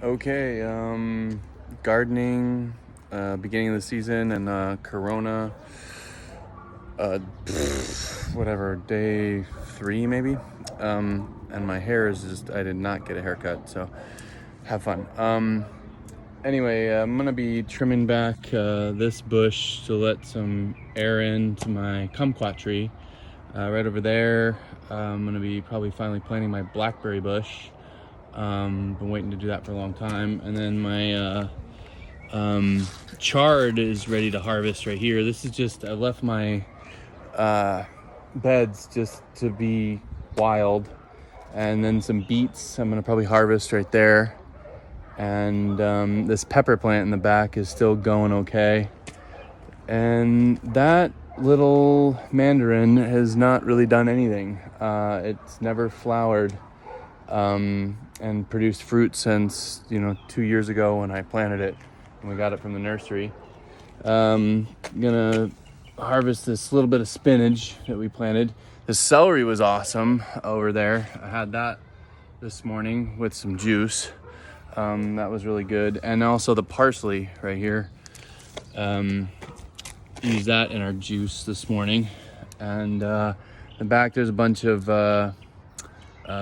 Okay, gardening, beginning of the season, and Corona, whatever, day 3 maybe. And my hair is just, I did not get a haircut, so have fun. Anyway, I'm gonna be trimming back this bush to let some air into my kumquat tree. Right over there, I'm gonna be probably finally planting my blackberry bush. Been waiting to do that for a long time. And then my chard is ready to harvest right here. This is just, I left my beds just to be wild. And then some beets I'm gonna probably harvest right there. And this pepper plant in the back is still going okay. And that little mandarin has not really done anything. It's never flowered and produced fruit since 2 years ago when I planted it and we got it from the nursery. Gonna harvest this little bit of spinach that we planted. The celery was awesome over there. I had that this morning with some juice. That was really good. And also the parsley right here. Used that in our juice this morning. And in the back there's a bunch of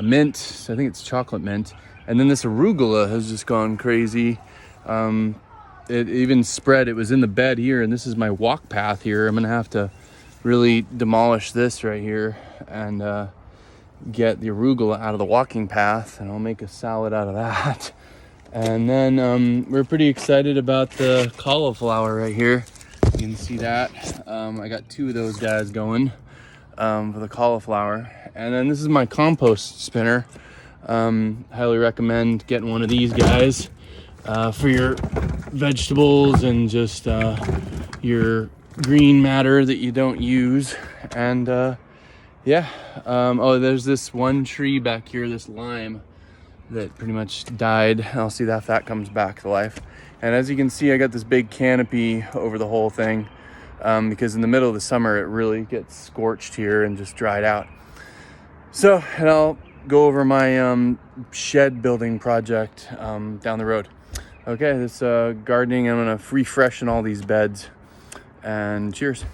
mint. I think it's chocolate mint. And then this arugula has just gone crazy. It even spread. It was in the bed here, and this is my walk path here. I'm gonna have to really demolish this right here and get the arugula out of the walking path, and I'll make a salad out of that. And then we're pretty excited about the cauliflower right here. You can see that. I got 2 of those guys going for the cauliflower. And then this is my compost spinner. Highly recommend getting one of these guys for your vegetables and just your green matter that you don't use. And there's this one tree back here, this lime, that pretty much died. I'll see that if that comes back to life. And as you can see, I got this big canopy over the whole thing because in the middle of the summer it really gets scorched here and just dried out. So, and I'll go over my shed building project down the road. Okay, this gardening, I'm gonna refreshen all these beds, and cheers.